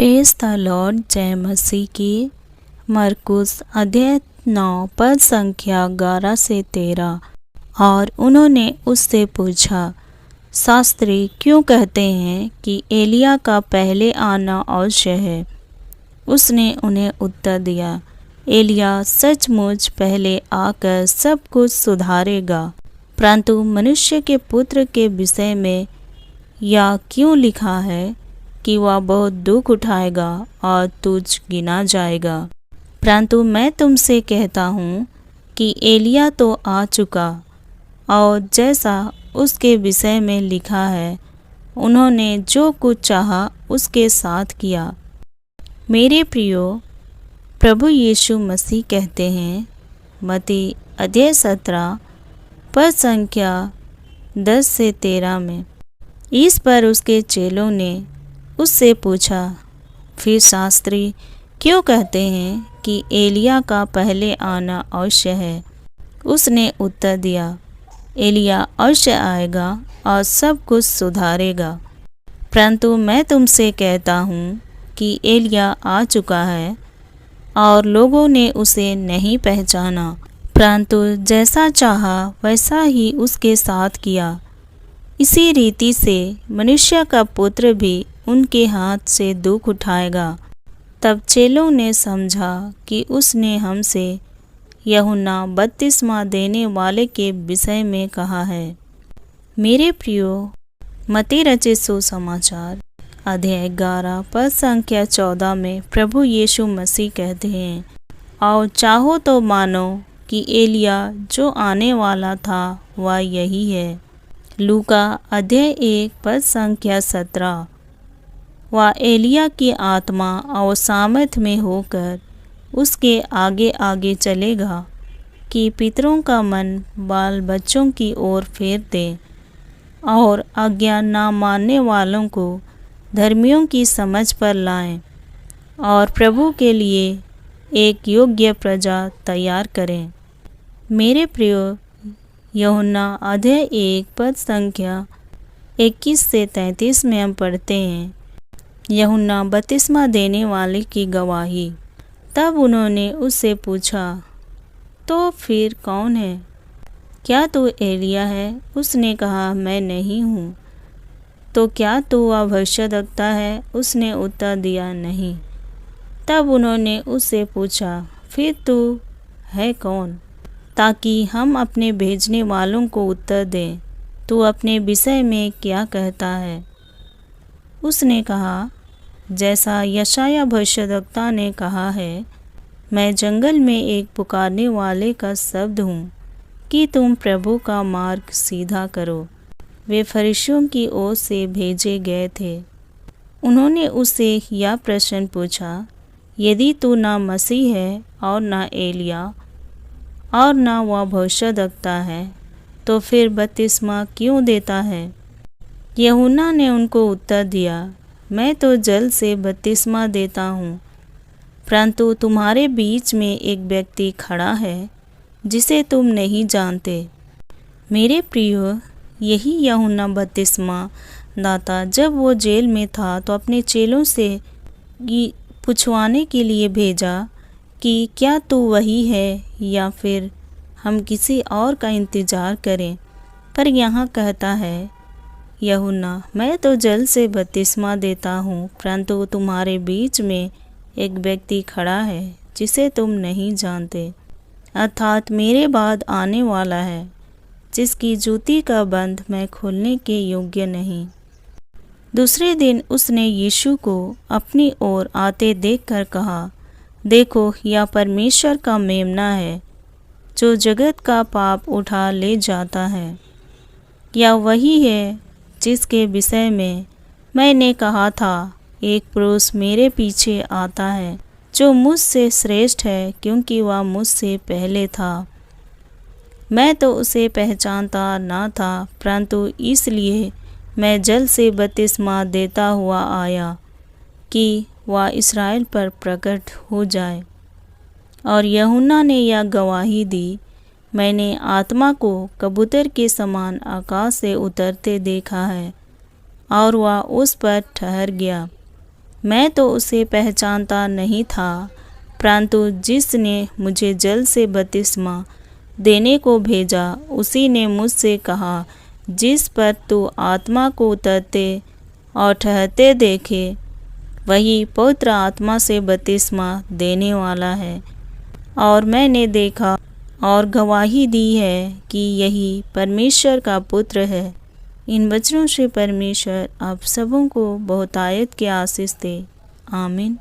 Praise the Lord. जय मसीह की। मरकुस अध्याय 9 पद संख्या 11 से 13। और उन्होंने उससे पूछा, शास्त्री क्यों कहते हैं कि एलिया का पहले आना अवश्य है? उसने उन्हें उत्तर दिया, एलिया सचमुच पहले आकर सब कुछ सुधारेगा, परंतु मनुष्य के पुत्र के विषय में यह क्यों लिखा है कि वह बहुत दुख उठाएगा और तुच्छ गिना जाएगा। परंतु मैं तुमसे कहता हूँ कि एलिया तो आ चुका, और जैसा उसके विषय में लिखा है उन्होंने जो कुछ चाहा उसके साथ किया। मेरे प्रियो, प्रभु यीशु मसीह कहते हैं मत्ती अध्याय 17 पद संख्या 10 से 13 में। इस पर उसके चेलों ने उससे पूछा, फिर शास्त्री क्यों कहते हैं कि एलिया का पहले आना अवश्य है? उसने उत्तर दिया, एलिया अवश्य आएगा और सब कुछ सुधारेगा। परंतु मैं तुमसे कहता हूँ कि एलिया आ चुका है और लोगों ने उसे नहीं पहचाना, परंतु जैसा चाहा वैसा ही उसके साथ किया। इसी रीति से मनुष्य का पुत्र भी उनके हाथ से दुख उठाएगा। तब चेलों ने समझा कि उसने हमसे यूहन्ना बपतिस्मा देने वाले के विषय में कहा है। मेरे प्रियो, मत्ती रचित सुसमाचार अध्याय 11 पद संख्या 14 में प्रभु यीशु मसीह कहते हैं, और चाहो तो मानो कि एलिया जो आने वाला था वह यही है। लूका अध्याय 1 पद संख्या 17। वह एलिया की आत्मा और सामर्थ में होकर उसके आगे आगे चलेगा कि पितरों का मन बाल बच्चों की ओर फेर दे और आज्ञा ना मानने वालों को धर्मियों की समझ पर लाएं, और प्रभु के लिए एक योग्य प्रजा तैयार करें। मेरे प्रियो, यूहन्ना अध्याय 1 पद संख्या 21 से 33 में हम पढ़ते हैं, यूहन्ना बपतिस्मा देने वाले की गवाही। तब उन्होंने उससे पूछा, तो फिर कौन है? क्या तू एलिया है? उसने कहा, मैं नहीं हूँ। तो क्या तू वह भविष्यद्वक्ता है? उसने उत्तर दिया, नहीं। तब उन्होंने उससे पूछा, फिर तू है कौन, ताकि हम अपने भेजने वालों को उत्तर दें, तू अपने विषय में क्या कहता है? उसने कहा, जैसा यशाया भविष्यद्वक्ता ने कहा है, मैं जंगल में एक पुकारने वाले का शब्द हूँ कि तुम प्रभु का मार्ग सीधा करो। वे फरीसियों की ओर से भेजे गए थे। उन्होंने उससे यह प्रश्न पूछा, यदि तू ना मसीह है और ना एलिया और ना वह भविष्यद्वक्ता है, तो फिर बपतिस्मा क्यों देता है? यूहन्ना ने उनको उत्तर दिया, मैं तो जल से बपतिस्मा देता हूँ, परंतु तुम्हारे बीच में एक व्यक्ति खड़ा है जिसे तुम नहीं जानते। मेरे प्रियो, यही यूहन्ना बपतिस्मा दाता जब वो जेल में था तो अपने चेलों से पूछवाने के लिए भेजा कि क्या तू वही है या फिर हम किसी और का इंतज़ार करें। पर यहाँ कहता है यूहन्ना, मैं तो जल से बपतिस्मा देता हूँ, परंतु तुम्हारे बीच में एक व्यक्ति खड़ा है जिसे तुम नहीं जानते, अर्थात मेरे बाद आने वाला है, जिसकी जूती का बंध मैं खोलने के योग्य नहीं। दूसरे दिन उसने यीशु को अपनी ओर आते देखकर कहा, देखो, यह परमेश्वर का मेमना है जो जगत का पाप उठा ले जाता है। यह वही है जिसके विषय में मैंने कहा था, एक पुरुष मेरे पीछे आता है जो मुझसे श्रेष्ठ है, क्योंकि वह मुझसे पहले था। मैं तो उसे पहचानता ना था, परंतु इसलिए मैं जल से बपतिस्मा देता हुआ आया कि वह इस्राएल पर प्रकट हो जाए। और यूहन्ना ने यह गवाही दी, मैंने आत्मा को कबूतर के समान आकाश से उतरते देखा है, और वह उस पर ठहर गया, मैं तो उसे पहचानता नहीं था, परंतु जिसने मुझे जल से बपतिस्मा देने को भेजा उसी ने मुझसे कहा, जिस पर तू आत्मा को उतरते और ठहरते देखे वही पवित्र आत्मा से बपतिस्मा देने वाला है। और मैंने देखा और गवाही दी है कि यही परमेश्वर का पुत्र है। इन वचनों से परमेश्वर आप सबों को बहुतायत की आशीष दे। आमीन।